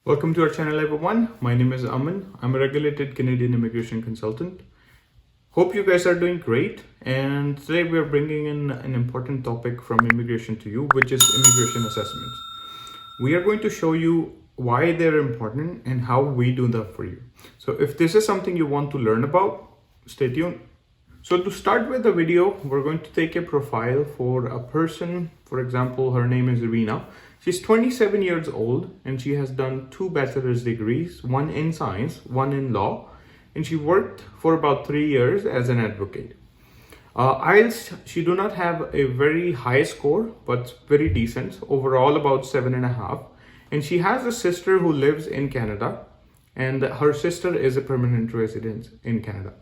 Welcome to our channel everyone. My name is Aman. I'm a regulated Canadian immigration consultant. Hope you guys are doing great, and today we are bringing in an important topic from immigration to you, which is immigration assessments. We are going to show you why they're important and how we do that for you. So if this is something you want to learn about, stay tuned. So to start with the video, we're going to take a profile for a person. For example, her name is Reena. She's 27 years old and she has done 2 bachelor's degrees, one in science, one in law, and she worked for about 3 years as an advocate. IELTS, she do not have a very high score, but very decent, overall about 7.5. And she has a sister who lives in Canada, and her sister is a permanent resident in Canada.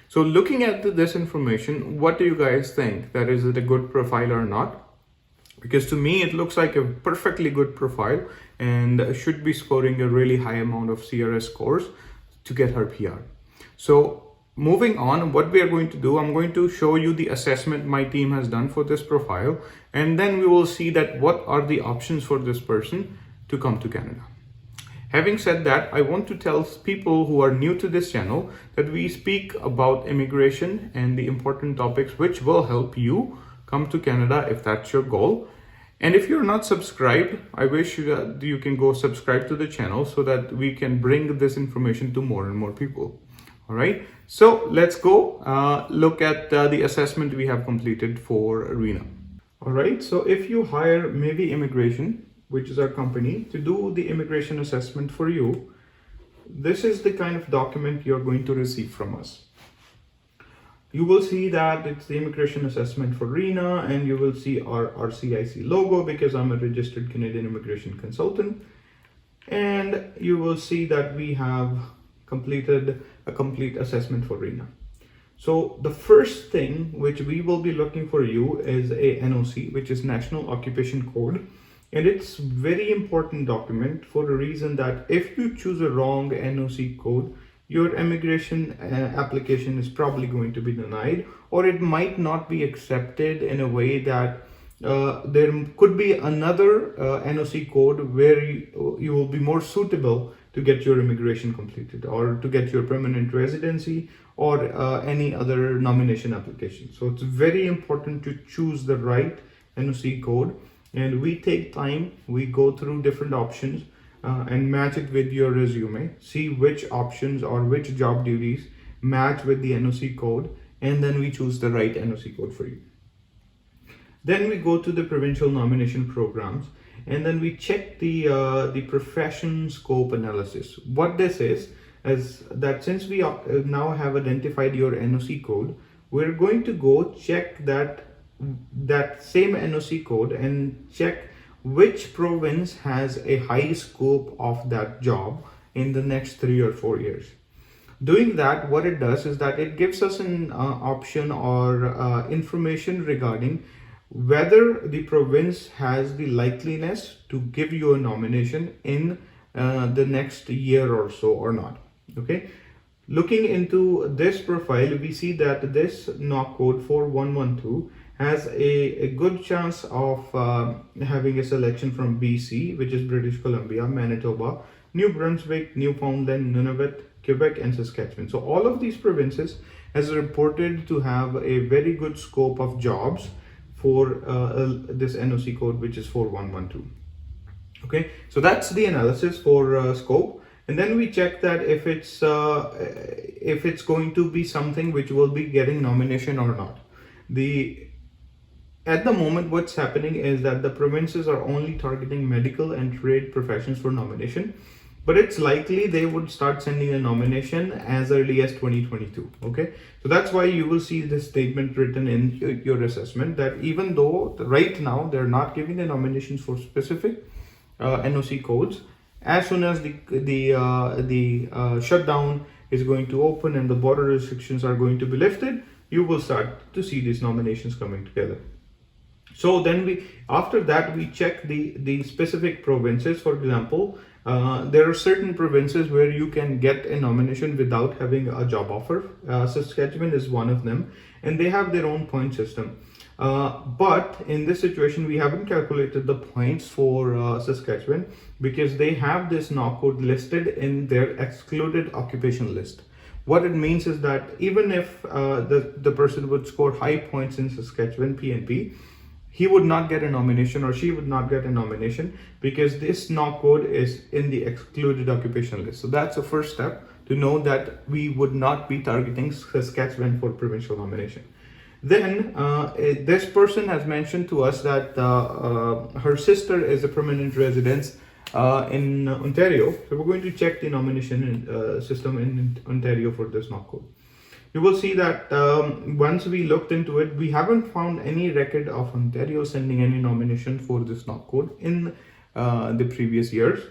So looking at this information, what do you guys think? That is it a good profile or not? Because to me, it looks like a perfectly good profile and should be scoring a really high amount of CRS scores to get her PR. So moving on, what we are going to do, I'm going to show you the assessment my team has done for this profile, and then we will see that what are the options for this person to come to Canada. Having said that, I want to tell people who are new to this channel that we speak about immigration and the important topics which will help you come to Canada if that's your goal. And if you're not subscribed, I wish you can go subscribe to the channel so that we can bring this information to more and more people. All right, so let's go look at the assessment we have completed for Reena. All right, so if you hire Mewi Immigration, which is our company, to do the immigration assessment for you, this is the kind of document you're going to receive from us. You will see that it's the immigration assessment for Reena, and you will see our RCIC logo because I'm a registered Canadian immigration consultant. And you will see that we have completed a complete assessment for Reena. So the first thing which we will be looking for you is a NOC, which is National Occupation Code. And it's very important document for a reason that if you choose a wrong NOC code, your immigration application is probably going to be denied, or it might not be accepted in a way that there could be another NOC code where you will be more suitable to get your immigration completed or to get your permanent residency or any other nomination application. So it's very important to choose the right NOC code. And we take time, we go through different options and match it with your resume, see which options or which job duties match with the NOC code, and then we choose the right NOC code for you. Then we go to the provincial nomination programs, and then we check the profession scope analysis. What this is that since we now have identified your NOC code, we're going to go check that same NOC code and check which province has a high scope of that job in the next 3 or 4 years. Doing that, what it does is that it gives us an option or information regarding whether the province has the likeliness to give you a nomination in the next year or so or not. Okay. Looking into this profile, we see that this NOC code 4112 has a good chance of having a selection from BC, which is British Columbia, Manitoba, New Brunswick, Newfoundland, Nunavut, Quebec, and Saskatchewan. So all of these provinces has reported to have a very good scope of jobs for this NOC code, which is 4112. Okay, so that's the analysis for scope. And then we check that if it's going to be something which will be getting nomination or not. At the moment, what's happening is that the provinces are only targeting medical and trade professions for nomination, but it's likely they would start sending a nomination as early as 2022. Okay, so that's why you will see this statement written in your assessment that even though right now they're not giving the nominations for specific NOC codes, as soon as the shutdown is going to open and the border restrictions are going to be lifted, you will start to see these nominations coming together. So then after that we check the specific provinces. For example, there are certain provinces where you can get a nomination without having a job offer. Saskatchewan is one of them, and they have their own point system. But in this situation, we haven't calculated the points for Saskatchewan because they have this knock code listed in their excluded occupation list. What it means is that even if the person would score high points in Saskatchewan PNP, he would not get a nomination or she would not get a nomination because this knock code is in the excluded occupation list. So that's the first step to know that we would not be targeting Saskatchewan for provincial nomination. Then this person has mentioned to us that her sister is a permanent resident in Ontario. So we're going to check the nomination system in Ontario for this knock code. You will see that once we looked into it, we haven't found any record of Ontario sending any nomination for this knock code in the previous years.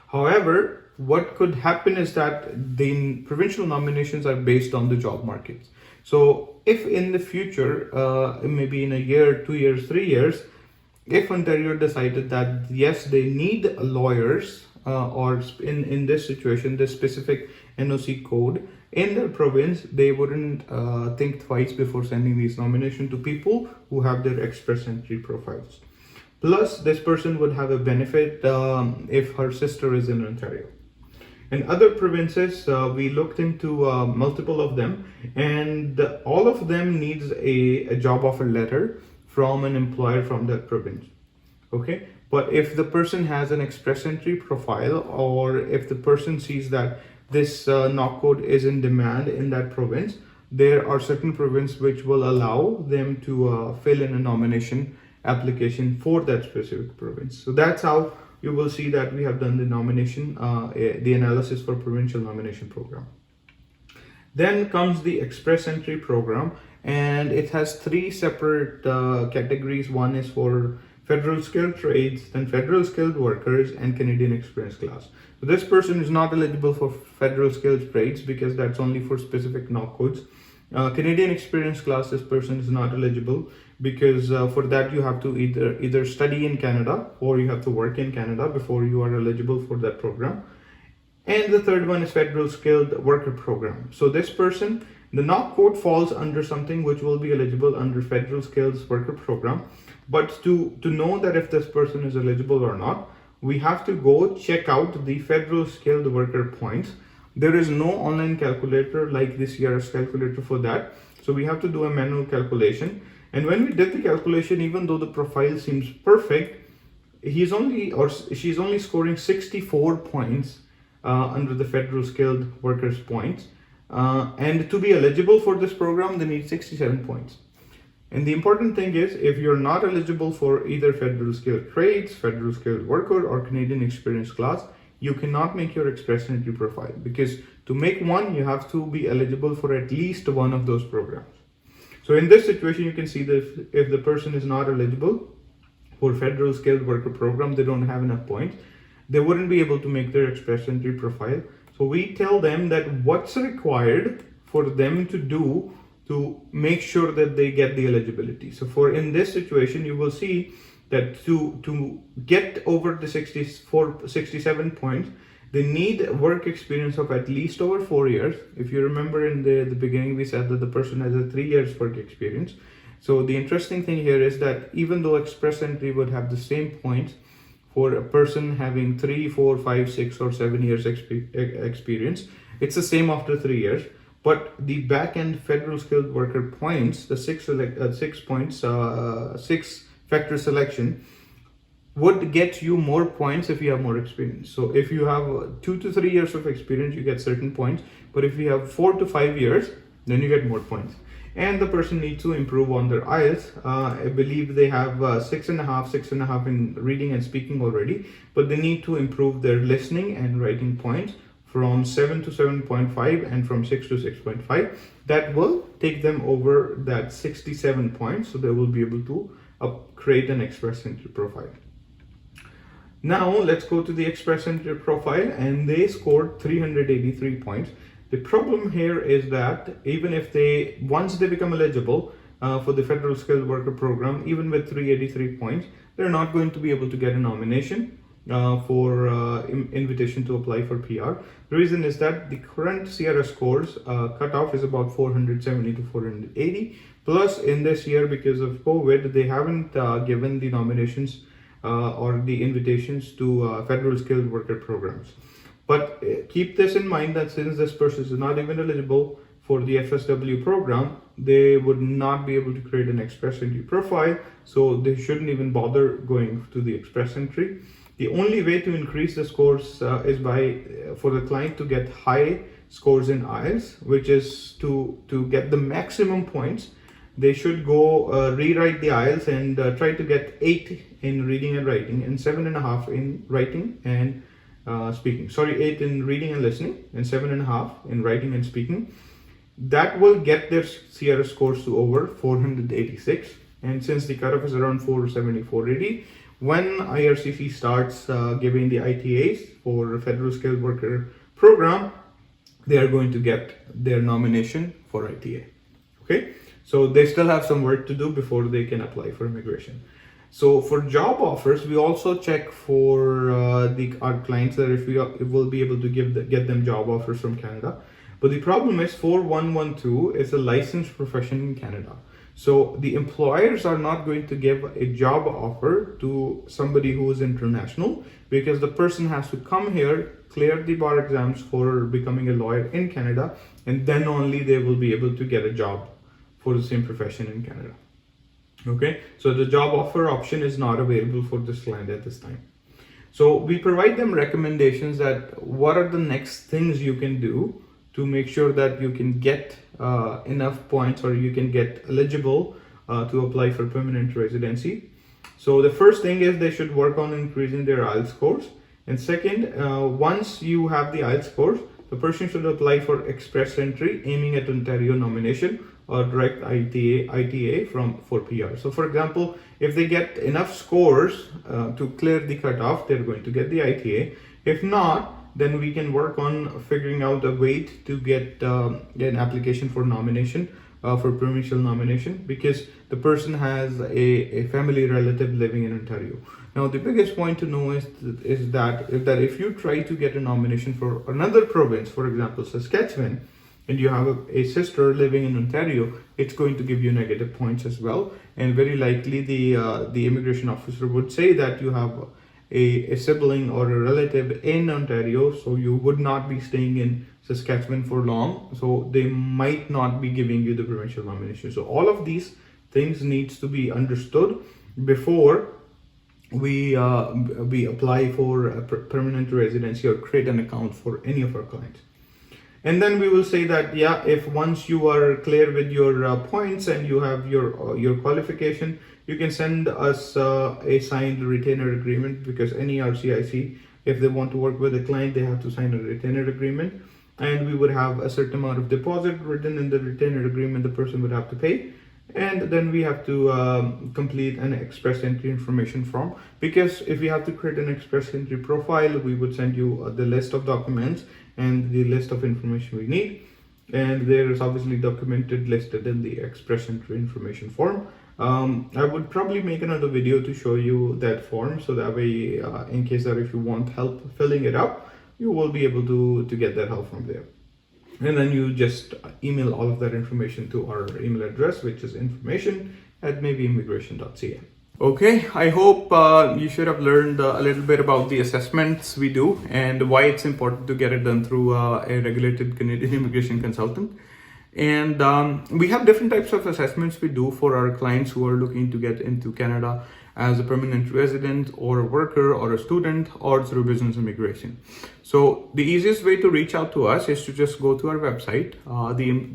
However, what could happen is that the provincial nominations are based on the job markets. So if in the future, maybe in a year, 2 years, 3 years, if Ontario decided that yes, they need lawyers or in this situation, this specific NOC code in their province, they wouldn't think twice before sending these nominations to people who have their express entry profiles. Plus, this person would have a benefit if her sister is in Ontario. In other provinces, we looked into multiple of them, and all of them needs a job offer letter from an employer from that province. Okay, but if the person has an express entry profile, or if the person sees that this knock code is in demand in that province, there are certain provinces which will allow them to fill in a nomination application for that specific province. So that's how you will see that we have done the nomination, the analysis for provincial nomination program. Then comes the express entry program, and it has 3 separate categories. One is for federal skilled trades, then federal skilled workers, and Canadian experience class. So this person is not eligible for federal skilled trades because that's only for specific knock codes. Canadian experience class, this person is not eligible because for that you have to either study in Canada or you have to work in Canada before you are eligible for that program. And the third one is federal skilled worker program. So this person, the knock code falls under something which will be eligible under federal skills worker program. But to know that if this person is eligible or not, we have to go check out the federal skilled worker points. There is no online calculator like this CRS calculator for that. So we have to do a manual calculation. And when we did the calculation, even though the profile seems perfect, he's only or she's only scoring 64 points under the federal skilled workers points. And to be eligible for this program, they need 67 points. And the important thing is, if you're not eligible for either federal skilled trades, federal skilled worker, or Canadian experience class, you cannot make your express entry profile, because to make one, you have to be eligible for at least one of those programs. So in this situation, you can see that if the person is not eligible for federal skilled worker program, they don't have enough points, they wouldn't be able to make their express entry profile. So we tell them that what's required for them to do to make sure that they get the eligibility. So for in this situation, you will see that to get over the 67 points, they need work experience of at least over 4 years. If you remember in the beginning, we said that the person has a 3 years work experience. So the interesting thing here is that even though express entry would have the same points for a person having 3, 4, 5, 6, or 7 years experience, it's the same after 3 years. But the back-end federal skilled worker points, the 6 factor selection, would get you more points if you have more experience. So if you have 2 to 3 years of experience, you get certain points. But if you have 4 to 5 years, then you get more points. And the person needs to improve on their IELTS. I believe they have 6.5 in reading and speaking already, but they need to improve their listening and writing points from 7 to 7.5 and from 6 to 6.5. That will take them over that 67 points, so they will be able to create an express entry profile. Now let's go to the express entry profile, and they scored 383 points. The problem here is that even if once they become eligible for the federal skilled worker program, even with 383 points, they're not going to be able to get a nomination for invitation to apply for PR. The reason is that the current CRS scores cutoff is about 470 to 480, Plus, in this year, because of COVID, they haven't given the nominations or the invitations to federal skilled worker programs. But keep this in mind that since this person is not even eligible for the FSW program, they would not be able to create an express entry profile, so they shouldn't even bother going to the express entry. The only way to increase the scores is for the client to get high scores in IELTS, which is to get the maximum points. They should go rewrite the IELTS and try to get 8 in reading and writing and 7.5 in writing and speaking. 8 in reading and listening and 7.5 in writing and speaking. That will get their CRS scores to over 486. And since the cutoff is around 470, 480, when IRCC starts giving the ITAs for Federal Skilled Worker Program, they are going to get their nomination for ITA. Okay, so they still have some work to do before they can apply for immigration. So for job offers, we also check for our clients that if we will be able to get them job offers from Canada. But the problem is 4112 is a licensed profession in Canada. So the employers are not going to give a job offer to somebody who is international, because the person has to come here, clear the bar exams for becoming a lawyer in Canada, and then only they will be able to get a job for the same profession in Canada. Okay, so the job offer option is not available for this client at this time. So we provide them recommendations that what are the next things you can do to make sure that you can get enough points or you can get eligible to apply for permanent residency. So the first thing is they should work on increasing their IELTS scores. And second, once you have the IELTS scores, the person should apply for express entry aiming at Ontario nomination or direct ITA for PR. So for example, if they get enough scores to clear the cutoff, they're going to get the ITA. If not, then we can work on figuring out a way to get an application for nomination, for provincial nomination, because the person has a family relative living in Ontario. Now, the biggest point to know is that if you try to get a nomination for another province, for example, Saskatchewan, and you have a sister living in Ontario, it's going to give you negative points as well. And very likely the immigration officer would say that you have a sibling or a relative in Ontario, so you would not be staying in Saskatchewan for long, so they might not be giving you the provincial nomination. So all of these things needs to be understood before we apply for a permanent residency or create an account for any of our clients. And then we will say that, yeah, if once you are clear with your points and you have your qualification, you can send us a signed retainer agreement, because any RCIC, if they want to work with a client, they have to sign a retainer agreement. And we would have a certain amount of deposit written in the retainer agreement the person would have to pay. And then we have to complete an express entry information form, because if we have to create an express entry profile, we would send you the list of documents and the list of information we need. And there is obviously documented listed in the express entry information form. I would probably make another video to show you that form, so that way in case that if you want help filling it up, you will be able to get that help from there. And then you just email all of that information to our email address, which is information@mewiimmigration.ca. Okay, I hope you should have learned a little bit about the assessments we do and why it's important to get it done through a regulated Canadian immigration consultant. And we have different types of assessments we do for our clients who are looking to get into Canada as a permanent resident or a worker or a student or through business immigration. So the easiest way to reach out to us is to just go to our website.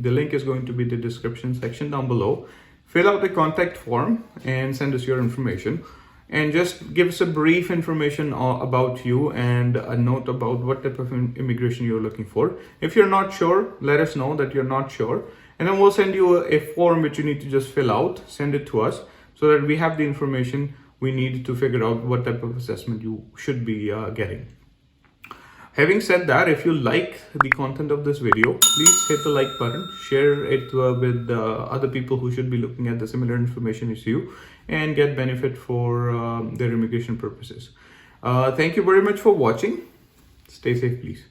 The link is going to be the description section down below. Fill out the contact form and send us your information. And just give us a brief information about you and a note about what type of immigration you're looking for. If you're not sure, let us know that you're not sure. And then we'll send you a form which you need to just fill out, send it to us, so that we have the information we need to figure out what type of assessment you should be getting. Having said that, if you like the content of this video, please hit the like button, share it with other people who should be looking at the similar information as you and get benefit for their immigration purposes. Thank you very much for watching. Stay safe, please.